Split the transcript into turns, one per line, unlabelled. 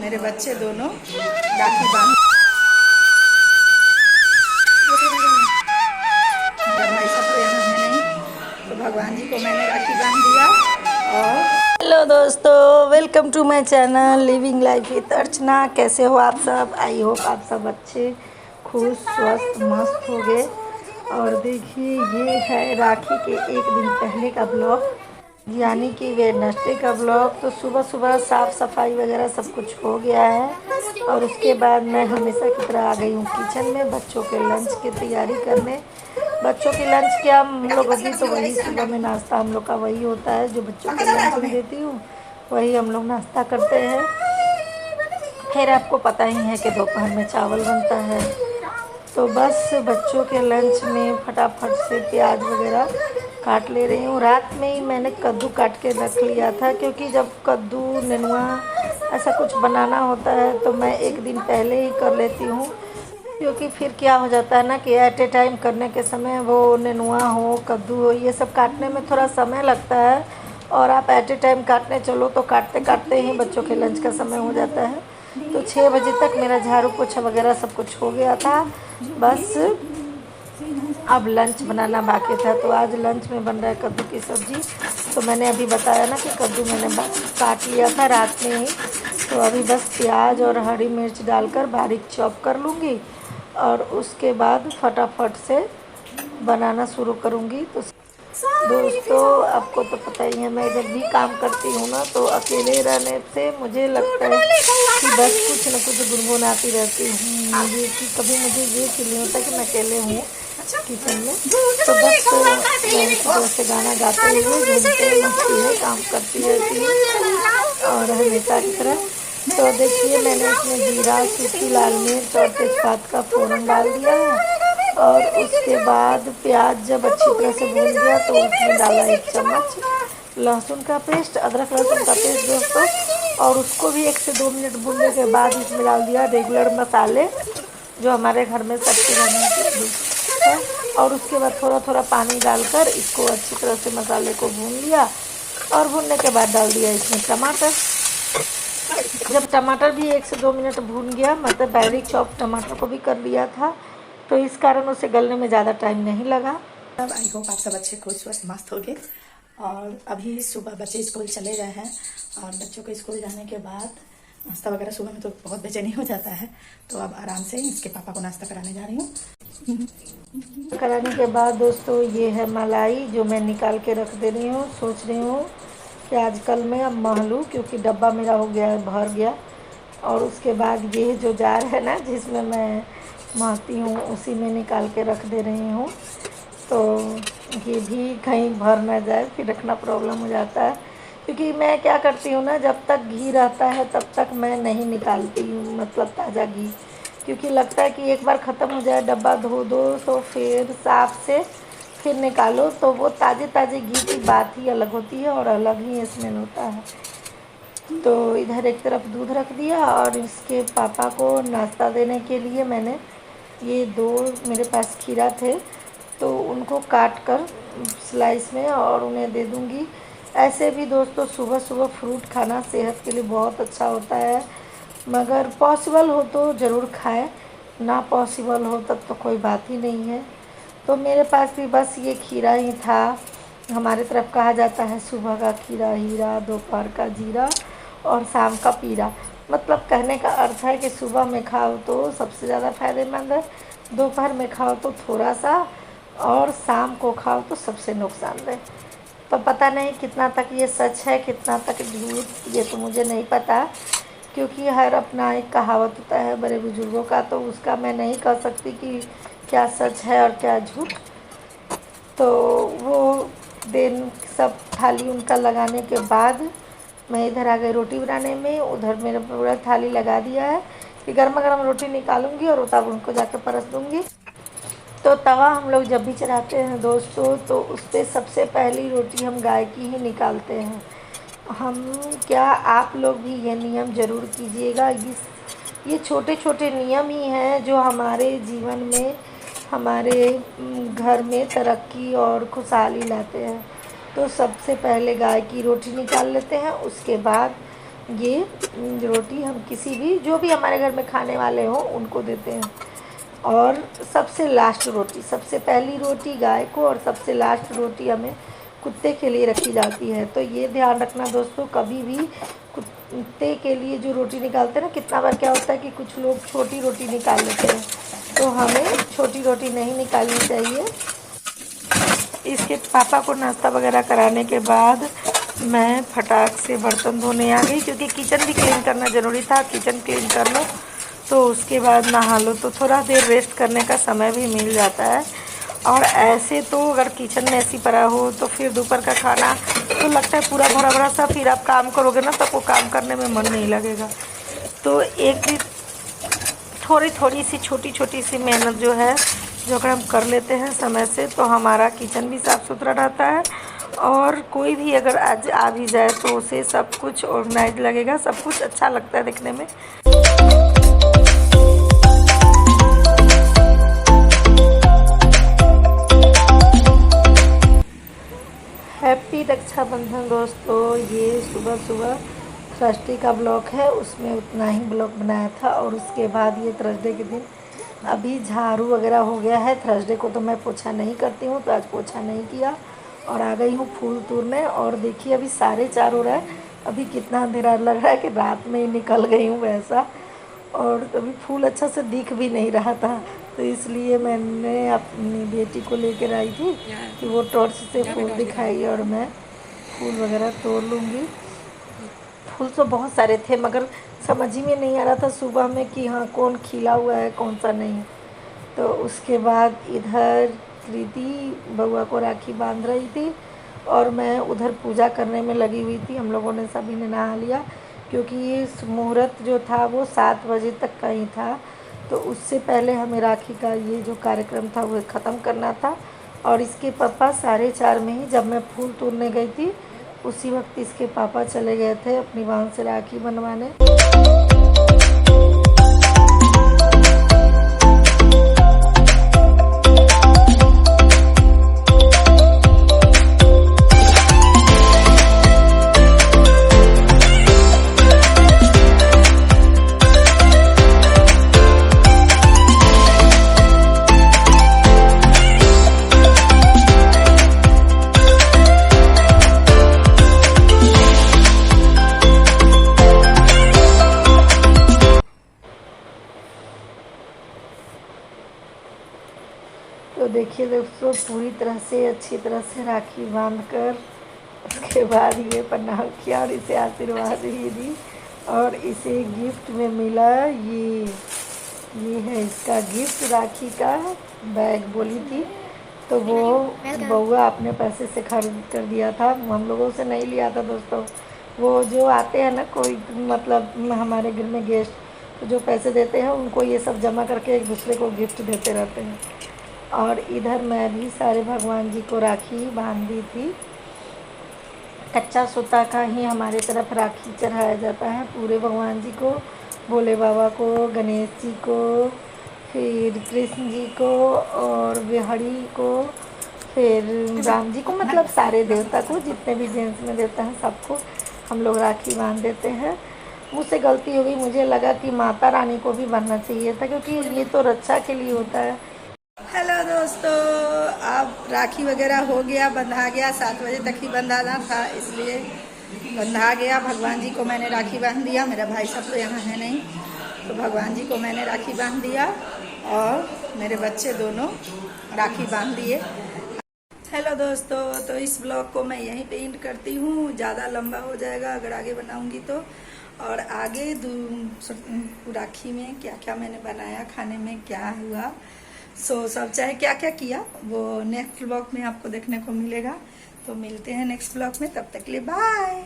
मेरे बच्चे दोनों राखी बांध मेरा भाई साहब तो यहाँ है नहीं, तो भगवान जी को मैंने राखी बांध दिया। और हेलो दोस्तों, welcome to my channel living life with Archana. कैसे हो आप सब? आई होप आप सब अच्छे, खुश, स्वस्थ, मस्त हो गए। और देखिए, ये है राखी के एक दिन पहले का ब्लॉग, यानी कि वेडनेसडे का ब्लॉग। तो सुबह सुबह साफ़ सफाई वगैरह सब कुछ हो गया है और उसके बाद मैं हमेशा की तरह आ गई हूँ किचन में बच्चों के लंच की तैयारी करने। बच्चों की लंच क्या, हम लोग अभी तो वही सुबह में नाश्ता हम लोग का वही होता है, जो बच्चों को लंच में देती हूँ वही हम लोग नाश्ता करते हैं। फिर आपको पता ही है कि दोपहर में चावल बनता है। तो बस बच्चों के लंच में फटाफट से प्याज वगैरह काट ले रही हूँ। रात में ही मैंने कद्दू काट के रख लिया था, क्योंकि जब कद्दू नेनुआ ऐसा कुछ बनाना होता है तो मैं एक दिन पहले ही कर लेती हूँ, क्योंकि फिर क्या हो जाता है ना कि एट ए टाइम करने के समय वो नेनुआ हो, कद्दू हो, ये सब काटने में थोड़ा समय लगता है। और आप एट ए टाइम काटने चलो तो काटते काटते ही बच्चों के लंच का समय हो जाता है। तो 6 बजे तक मेरा झाड़ू पोछा वगैरह सब कुछ हो गया था। बस अब लंच बनाना बाकी था। तो आज लंच में बन रहा है कद्दू की सब्ज़ी। तो मैंने अभी बताया ना कि कद्दू मैंने काट लिया था रात में ही। तो अभी बस प्याज और हरी मिर्च डालकर बारीक चॉप कर लूँगी और उसके बाद फटाफट से बनाना शुरू करूँगी। तो दोस्तों, आपको तो पता ही है, मैं जब भी काम करती हूँ ना तो अकेले रहने से मुझे लगता है कि बस कुछ न कुछ गुनगुनाती रहती हूँ। मुझे कि कभी मुझे ये फील नहीं होता कि मैं अकेले हूँ किचन में। तो बस मैं इस तरह से गाना गाते हुए घूमते मस्ती में काम करती रहती हूँ और हमेशा की तरह। तो देखिए, मैंने इसमें जीरा, सूखी लाल मिर्च और तेज़पात का फ़ोरन डाल दिया है। और उसके बाद प्याज जब अच्छी तरह से भून गया तो उसमें डाला 1 चम्मच लहसुन का पेस्ट, अदरक लहसुन का पेस्ट दोस्तों। और उसको भी 1 से 2 मिनट भूनने के बाद इसमें डाल दिया रेगुलर मसाले, जो हमारे घर में सबके घर में है। और उसके बाद थोड़ा थोड़ा पानी डालकर इसको अच्छी तरह से मसाले को भून लिया। और भूनने के बाद डाल दिया इसमें टमाटर। जब टमाटर भी 1 से 2 मिनट भून गया, मतलब बारीक चॉप टमाटर को भी कर लिया था, तो इस कारण उसे गलने में ज़्यादा टाइम नहीं लगा। अब आई होप आप सब अच्छे, खुश, स्वस्थ, मस्त हो गए। और अभी सुबह बच्चे स्कूल चले गए हैं और बच्चों के स्कूल जाने के बाद नाश्ता वगैरह सुबह में तो बहुत बेचैनी हो जाता है। तो अब आराम से इसके पापा को नाश्ता कराने जा रही हूँ। कराने के बाद दोस्तों, ये है मलाई जो मैं निकाल के रख दे रही हूँ। सोच रही हूँ कि आजकल मैं अब मह लूँ, क्योंकि डब्बा मेरा हो गया है, भर गया। और उसके बाद ये जो जार है ना जिसमें मैं महती हूँ, उसी में निकाल के रख दे रही हूँ। तो ये भी कहीं भर ना जाए, फिर रखना प्रॉब्लम हो जाता है। क्योंकि मैं क्या करती हूँ ना, जब तक घी रहता है तब तक मैं नहीं निकालती हूँ, मतलब ताज़ा घी। क्योंकि लगता है कि एक बार ख़त्म हो जाए, डब्बा धो दो तो फिर साफ से फिर निकालो, तो वो ताज़े ताज़े घी की बात ही अलग होती है और अलग ही स्मेल होता है। तो इधर एक तरफ दूध रख दिया और इसके पापा को नाश्ता देने के लिए मैंने ये 2 मेरे पास खीरा थे, तो उनको काट कर स्लाइस में और उन्हें दे दूँगी। ऐसे भी दोस्तों सुबह सुबह फ्रूट खाना सेहत के लिए बहुत अच्छा होता है, मगर पॉसिबल हो तो ज़रूर खाएं, ना पॉसिबल हो तब तो कोई बात ही नहीं है। तो मेरे पास भी बस ये खीरा ही था। हमारे तरफ कहा जाता है सुबह का खीरा हीरा, दोपहर का जीरा और शाम का पीरा। मतलब कहने का अर्थ है कि सुबह में खाओ तो सबसे ज़्यादा फ़ायदेमंद है, दोपहर में खाओ तो थोड़ा सा, और शाम को खाओ तो सबसे नुकसानदेह। पर पता नहीं कितना तक ये सच है, कितना तक झूठ, ये तो मुझे नहीं पता। क्योंकि हर अपना एक कहावत होता है बड़े बुजुर्गों का, तो उसका मैं नहीं कह सकती कि क्या सच है और क्या झूठ। तो वो दिन सब थाली उनका लगाने के बाद मैं इधर आ गई रोटी बनाने में। उधर मेरा पूरा थाली लगा दिया है कि गर्मा गर्म रोटी निकालूंगी और तब उनको जाकर परस दूंगी। तो तवा हम लोग जब भी चढ़ाते हैं दोस्तों, तो उस पर सबसे पहली रोटी हम गाय की ही निकालते हैं। हम क्या, आप लोग भी ये नियम ज़रूर कीजिएगा। ये छोटे छोटे नियम ही हैं जो हमारे जीवन में, हमारे घर में तरक्की और खुशहाली लाते हैं। तो सबसे पहले गाय की रोटी निकाल लेते हैं, उसके बाद ये रोटी हम किसी भी जो भी हमारे घर में खाने वाले हों उनको देते हैं। और सबसे लास्ट रोटी, सबसे पहली रोटी गाय को और सबसे लास्ट रोटी हमें कुत्ते के लिए रखी जाती है। तो ये ध्यान रखना दोस्तों, कभी भी कुत्ते के लिए जो रोटी निकालते हैं ना, कितना बार क्या होता है कि कुछ लोग छोटी रोटी निकाल लेते हैं, तो हमें छोटी रोटी नहीं निकालनी चाहिए। इसके पापा को नाश्ता वगैरह कराने के बाद मैं फटाक से बर्तन धोने आ गई, क्योंकि किचन भी क्लीन करना ज़रूरी था। किचन क्लीन कर लो तो उसके बाद नहा लो, तो थोड़ा देर रेस्ट करने का समय भी मिल जाता है। और ऐसे तो अगर किचन में ऐसी पड़ा हो तो फिर दोपहर का खाना तो लगता है पूरा भरा भरा सा, फिर आप काम करोगे ना तो वो काम करने में मन नहीं लगेगा। तो एक भी थोड़ी थोड़ी सी छोटी छोटी सी मेहनत जो है, जो अगर हम कर लेते हैं समय से, तो हमारा किचन भी साफ़ सुथरा रहता है। और कोई भी अगर आज आ भी जाए तो उसे सब कुछ ऑर्गेनाइज लगेगा, सब कुछ अच्छा लगता है दिखने में। हैप्पी रक्षाबंधन दोस्तों। ये सुबह सुबह थर्सडे का ब्लॉग है, उसमें उतना ही ब्लॉग बनाया था। और उसके बाद ये थर्सडे के दिन अभी झाड़ू वगैरह हो गया है। थर्सडे को तो मैं पोछा नहीं करती हूँ, तो आज पोछा नहीं किया और आ गई हूँ फूल तोड़ने। और देखिए अभी 4:30 हो रहा है, अभी कितना अंधेरा लग रहा है कि रात में ही निकल गई हूँ वैसा। और अभी फूल अच्छा से दिख भी नहीं रहा था, तो इसलिए मैंने अपनी बेटी को लेकर आई थी कि वो टॉर्च से फूल दिखाई और मैं फूल वगैरह तोड़ लूँगी। फूल तो बहुत सारे थे, मगर समझ ही में नहीं आ रहा था सुबह में कि हाँ कौन खिला हुआ है कौन सा नहीं। तो उसके बाद इधर कृति बउआ को राखी बांध रही थी और मैं उधर पूजा करने में लगी हुई थी। हम लोगों ने सभी ने नहा लिया, क्योंकि ये मुहूर्त जो था वो 7 बजे तक का ही था। तो उससे पहले हमें राखी का ये जो कार्यक्रम था वो ख़त्म करना था। और इसके पापा 4:30 में ही, जब मैं फूल तोड़ने गई थी उसी वक्त इसके पापा चले गए थे अपनी बहन से राखी बनवाने। तो देखिए दोस्तों, पूरी तरह से अच्छी तरह से राखी बांधकर उसके बाद ये प्रणाम किया और इसे आशीर्वाद भी दी। और इसे गिफ्ट में मिला ये है इसका गिफ्ट, राखी का बैग बोली थी। तो वो बउआ अपने पैसे से खरीद कर दिया था, हम लोगों से नहीं लिया था दोस्तों। वो जो आते हैं ना कोई, मतलब हमारे घर में गेस्ट, तो जो पैसे देते हैं उनको ये सब जमा करके एक दूसरे को गिफ्ट देते रहते हैं। और इधर मैं भी सारे भगवान जी को राखी बांध दी थी। कच्चा सूता का ही हमारे तरफ राखी चढ़ाया जाता है पूरे भगवान जी को, भोले बाबा को, गणेश जी को, फिर कृष्ण जी को और बिहारी को, फिर राम जी को, मतलब सारे देवता को, जितने भी जेंट्स में देवता हैं सबको हम लोग राखी बांध देते हैं। मुझसे गलती हो गई, मुझे लगा कि माता रानी को भी बांधना चाहिए था, क्योंकि ये तो रक्षा के लिए होता है। हेलो दोस्तों, अब राखी वगैरह हो गया, बंधा गया। 7 बजे तक ही बंधाना था, इसलिए बंधा गया। भगवान जी को मैंने राखी बांध दिया। मेरा भाई साहब तो यहाँ है नहीं, तो भगवान जी को मैंने राखी बांध दिया और मेरे बच्चे दोनों राखी बांध दिए। हेलो दोस्तों, तो इस ब्लॉग को मैं यहीं पे एंड करती हूँ, ज़्यादा लंबा हो जाएगा अगर आगे बनाऊँगी तो। और आगे राखी में क्या क्या मैंने बनाया, खाने में क्या हुआ, सब चाहे क्या क्या किया, वो नेक्स्ट ब्लॉग में आपको देखने को मिलेगा। तो मिलते हैं नेक्स्ट ब्लॉग में, तब तक के लिए बाय।